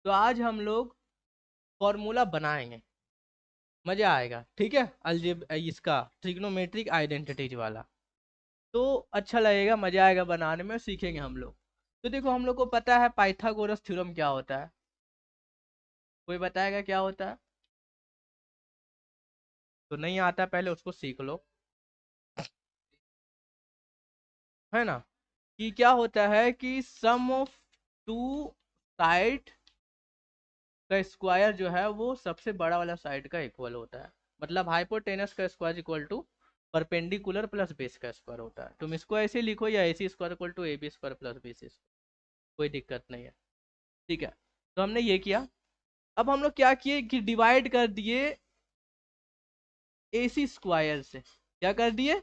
तो आज हम लोग फॉर्मूला बनाएंगे, मजा आएगा। ठीक है, अलजेब इसका ट्रिग्नोमेट्रिक आइडेंटिटीज वाला। तो अच्छा लगेगा, मजा आएगा बनाने में, सीखेंगे हम लोग। तो देखो, हम लोग को पता है पाइथागोरस थ्योरम क्या होता है। कोई बताएगा क्या होता है? तो नहीं आता, पहले उसको सीख लो, है ना। कि क्या होता है कि सम ऑफ टू साइड का स्क्वायर जो है वो सबसे बड़ा वाला साइड का इक्वल होता है। मतलब हाइपोटेनस का square equal to perpendicular plus base का स्क्वायर होता है। तुम इसको ऐसे लिखो या AC square equal to AB square plus BC square, कोई दिक्कत नहीं है। ठीक है, तो हमने ये किया। अब हम लोग क्या किए कि डिवाइड कर दिए AC स्क्वायर से। क्या कर दिए?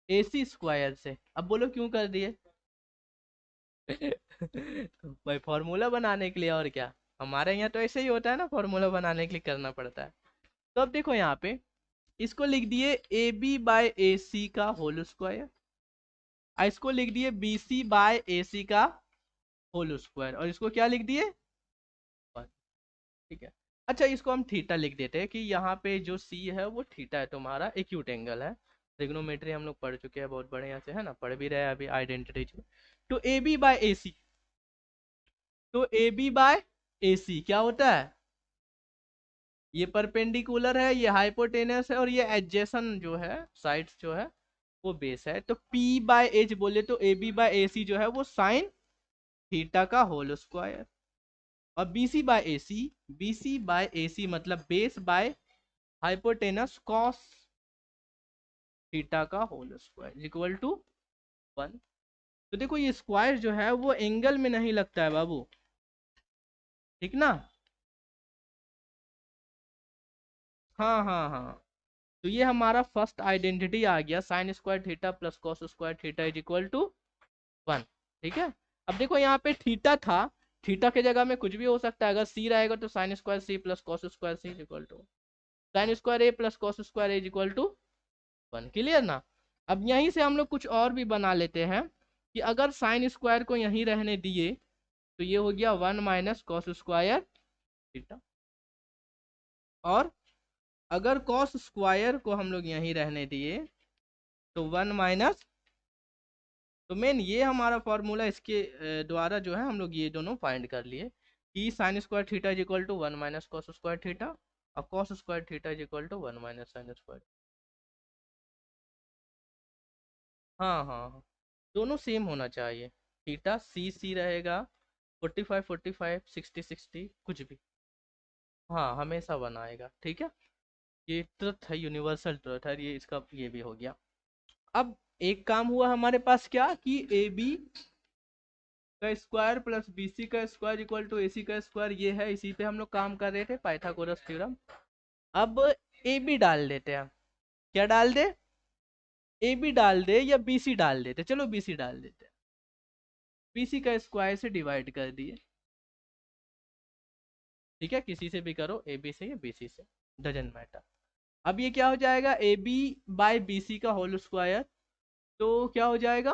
AC स्क्वायर से। अब बोलो क्यों कर दिए? भाई फॉर्मूला बनाने के लिए, और क्या। हमारे यहाँ तो ऐसे ही होता है ना, फॉर्मूला बनाने के लिए करना पड़ता है। तो अब देखो यहाँ पे, इसको लिख दिए AB/AC का होल स्क्वायर, और इसको लिख दिए BC/AC का होल स्क्वायर, और इसको क्या लिख दिए? ठीक है। अच्छा, इसको हम थीटा लिख देते हैं कि यहाँ पे जो C है वो थीटा है, तुम्हारा एक्यूट एंगल है। ट्रिग्नोमेट्री हम लोग पढ़ चुके हैं बहुत बढ़िया से, है ना, पढ़ भी रहे हैं अभी आइडेंटिटीज में। तो AB/AC, तो AB/AC क्या होता है? ये परपेंडिकुलर है, ये हाइपोटेनस है, और ये एडजेसन जो है, साइड्स जो है वो बेस है। तो P/H बोले तो AB/AC जो है वो साइन थीटा का होल स्क्वायर, और BC/AC मतलब base by hypotenuse cos theta का होल स्क्वायर इक्वल टू 1। तो देखो, ये स्क्वायर जो है वो एंगल में नहीं लगता है बाबू, ठीक ना। हाँ हाँ हाँ। तो ये हमारा फर्स्ट आइडेंटिटी आ गया, sine square theta plus cos square theta is equal to 1। ठीक है। अब देखो यहाँ पे थीटा था, थीटा के जगह में कुछ भी हो सकता है। अगर C रहेगा तो sine square C plus cos square C is equal to sine square A plus cos square A is equal to 1। Clear ना। अब यहीं से हम लोग कुछ और भी बना लेते हैं कि अगर साइन स्क्वायर को यहीं रहने दिए तो ये हो गया 1 माइनस कॉस स्क्वायर थीटा, और अगर कॉस स्क्वायर को हम लोग यहीं रहने दिए तो 1 माइनस। तो मेन ये हमारा फॉर्मूला, इसके द्वारा जो है हम लोग ये दोनों फाइंड कर लिए कि sine square theta is equal to 1 minus cos square theta, और cos square theta is equal to 1 minus sine square. हाँ हाँ हाँ, दोनों सेम होना चाहिए। थीटा C रहेगा, 45 45 60 60 कुछ भी, हाँ हमेशा बनाएगा। ठीक है, ये ट्रुथ है, यूनिवर्सल ट्रुथ है ये, इसका ये भी हो गया। अब एक काम हुआ हमारे पास, क्या कि AB का स्क्वायर प्लस BC का स्क्वायर इक्वल टू AC का स्क्वायर, ये है, इसी पे हम लोग काम कर रहे थे, पाइथागोरस थ्योरम। अब AB डाल देते हैं। क्या डाल दे? AB डाल दे या BC डाल देते? चलो BC डाल देते हैं। BC का स्क्वायर से डिवाइड कर दिए। ठीक है, किसी से भी करो, AB से या BC से, डजेंट मैटर। अब ये क्या हो जाएगा? AB/BC का होल स्क्वायर। तो क्या हो जाएगा?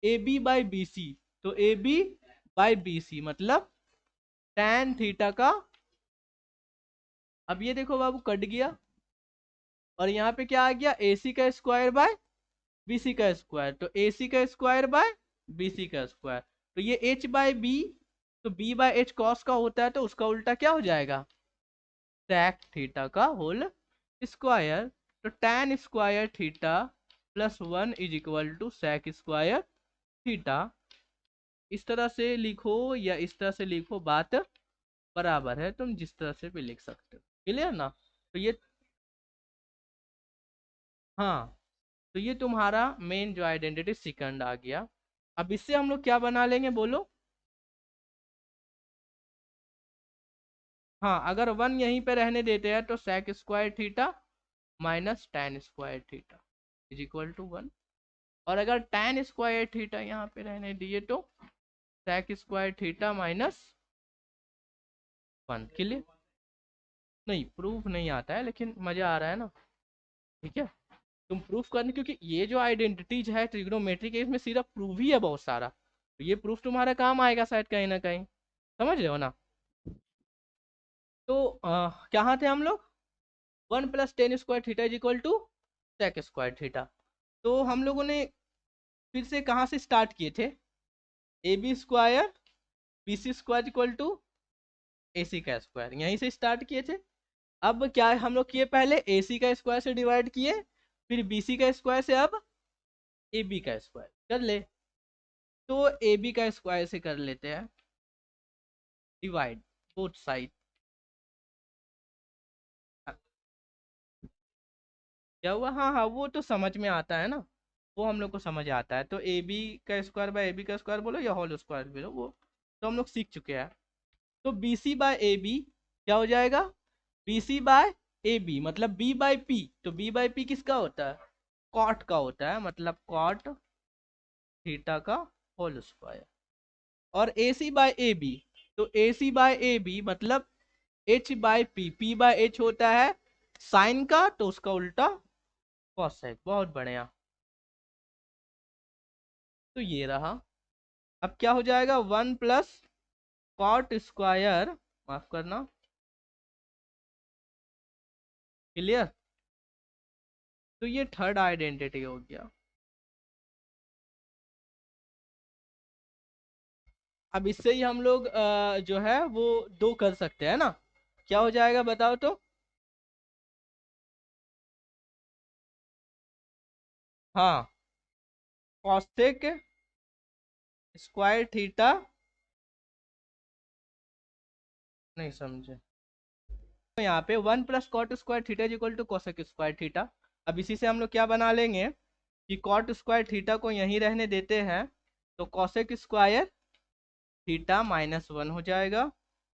AB/BC, तो AB/BC मतलब tan थीटा का। अब ये देखो बाबू, कट गया, और यहाँ पे क्या आ गया? AC का स्क्वायर बाय BC का स्क्वायर, तो AC का स्क्वायर बाय BC का स्क्वायर। तो ये H/B, तो B/H कॉस का होता है, तो उसका उल्टा क्या हो जाएगा? sec थीटा का होल स्क्वायर। तो tan square theta plus 1 is equal to sec square theta. इस तरह से लिखो या इस तरह से लिखो, बात बराबर है, तुम जिस तरह से भी लिख सकते हो। क्लियर ना। तो ये, हाँ, तो ये तुम्हारा मेन जो आइडेंटिटी सेकंड आ गया। अब इससे हम लोग क्या बना लेंगे बोलो? हाँ, अगर 1 यहीं पे रहने देते हैं तो sec square theta minus tan square theta is equal to 1। और अगर tan स्क्वायर थीटा यहाँ पे रहने दिए तो sec square theta minus 1। Clear? नहीं, प्रूफ नहीं आता है, लेकिन मजा आ रहा है ना। ठीक है, तुम प्रूफ करने, क्योंकि ये जो आइडेंटिटीज है ट्रिग्नोमेट्री के, इसमें सिर्फ प्रूफ ही है बहुत सारा, तो ये प्रूफ तुम्हारा काम आएगा शायद कहीं ना कहीं। समझ रहे हो ना? तो कहाँ थे हम लोग? 1 + tan² is equal to sec² theta. तो हम लोगों ने फिर से कहाँ से स्टार्ट किए थे? AB² BC² equal to AC² यहीं से स्टार्ट किए थे। अब क्या हम लोग किए? पहले AC² से डिवाइड किए, फिर BC² से, अब AB² कर ले। तो AB² से कर लेते हैं डिवाइड बोथ साइड। क्या हुआ? हाँ हाँ, वो तो समझ में आता है ना, वो हम लोग को समझ आता है। तो AB² बोलो या होल स्क्वायर बोलो, वो तो हम लोग सीख चुके हैं। तो BC/AB क्या हो जाएगा? BC/AB मतलब B/P। तो B/P किसका होता है? कॉट का होता है, मतलब कॉट थीटा का होल स्क्वायर। और AC/AB, तो AC/AB मतलब H/P। P/H होता है साइन का, तो उसका उल्टा कॉसेक। बहुत बढ़िया। तो ये रहा। अब क्या हो जाएगा? 1 + cot², माफ करना, क्लियर। तो ये थर्ड आइडेंटिटी हो गया। अब इससे ही हम लोग जो है वो दो कर सकते हैं ना। क्या हो जाएगा बताओ तो? हाँ, cosec² थीटा। नहीं समझे? तो यहाँ पे 1 + cot² theta is equal to cosec² theta. अब इसी से हम लोग क्या बना लेंगे कि cot² थीटा को यहीं रहने देते हैं, तो cosec² थीटा -1 हो जाएगा।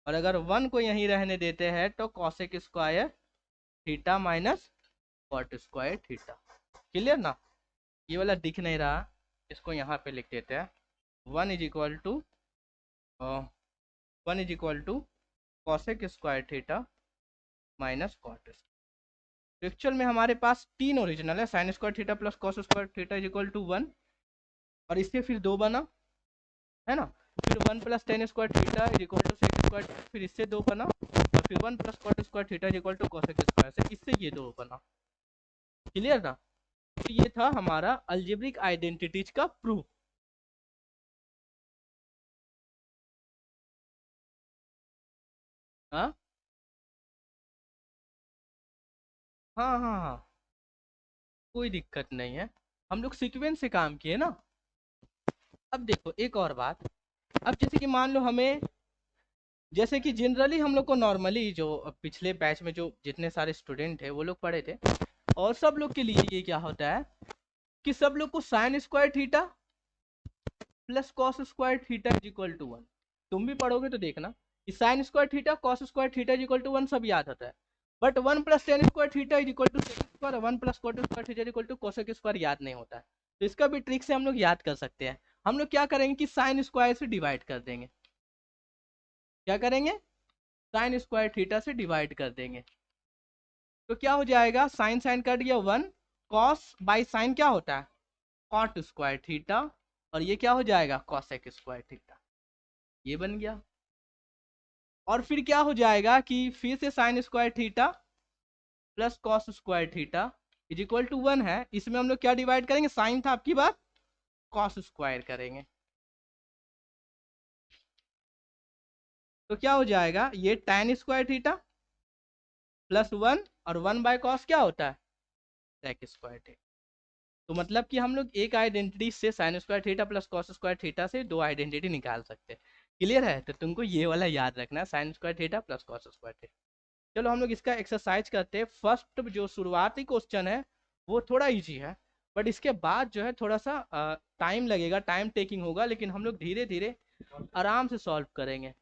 और अगर 1 को यहीं रहने देते हैं तो cosec² theta -cot² theta. Clear ना? ये वाला दिख नहीं रहा, इसको यहाँ पे लिख देते हैं। 1 = cosec² थीटा -cot²। तो एक्चुअल में हमारे पास तीन ओरिजिनल है, sin² theta plus cos² theta is equal to 1। और इससे फिर दो बना, है ना। फिर 1 + tan² theta is equal to sec², फिर इससे दो बना। और फिर 1 + cot² theta is equal to cosec² से, इससे ये दो बना। क्लियर ना? तो ये था हमारा अलजेब्रिक आइडेंटिटीज का प्रूफ। हाँ हाँ हाँ हाँ, कोई दिक्कत नहीं है, हम लोग सीक्वेंस से काम किए ना। अब देखो एक और बात। अब जैसे कि मान लो हमें, जैसे कि जनरली हम लोग को नॉर्मली जो पिछले बैच में जो जितने सारे स्टूडेंट थे वो लोग पढ़े थे, और सब लोग के लिए ये क्या होता है कि सब लोग को sin² theta plus cos² theta is equal to 1। तुम भी पढ़ोगे तो देखना कि sin² theta cos² theta is equal to 1 सब याद होता है। But 1 + tan² theta is equal to sec², 1 + cot² theta is equal to cosec² याद नहीं होता है। तो इसका भी ट्रिक से हम लोग याद कर सकते हैं। हम लोग क्या करेंगे कि sin² से डिवाइड कर देंगे। क्या करेंगे? sin² थीटा से डिवाइड कर देंगे। तो क्या हो जाएगा? साइन साइन कट गया 1, cos/sin क्या होता है? cot² theta. और ये क्या हो जाएगा? cosec² theta. ये बन गया। और फिर क्या हो जाएगा कि फिर से sin² theta plus cos² theta is equal to 1 है। इसमें हम लोग क्या डिवाइड करेंगे? साइन था आपकी बात, cos² करेंगे। तो क्या हो जाएगा? ये tan² थीटा प्लस 1, और 1/cos क्या होता है? sec² theta. तो मतलब कि हम लोग एक आइडेंटिटी से sin² theta plus cos² theta से दो आइडेंटिटी निकाल सकते हैं। क्लियर है? तो तुमको ये वाला याद रखना है, sin² theta plus cos² theta. चलो हम लोग इसका एक्सरसाइज करते हैं। फर्स्ट जो शुरुआती क्वेश्चन है वो थोड़ा इजी है, बट इसके बाद जो है थोड़ा सा टाइम लगेगा, टाइम टेकिंग होगा, लेकिन हम लोग धीरे धीरे आराम से सॉल्व करेंगे।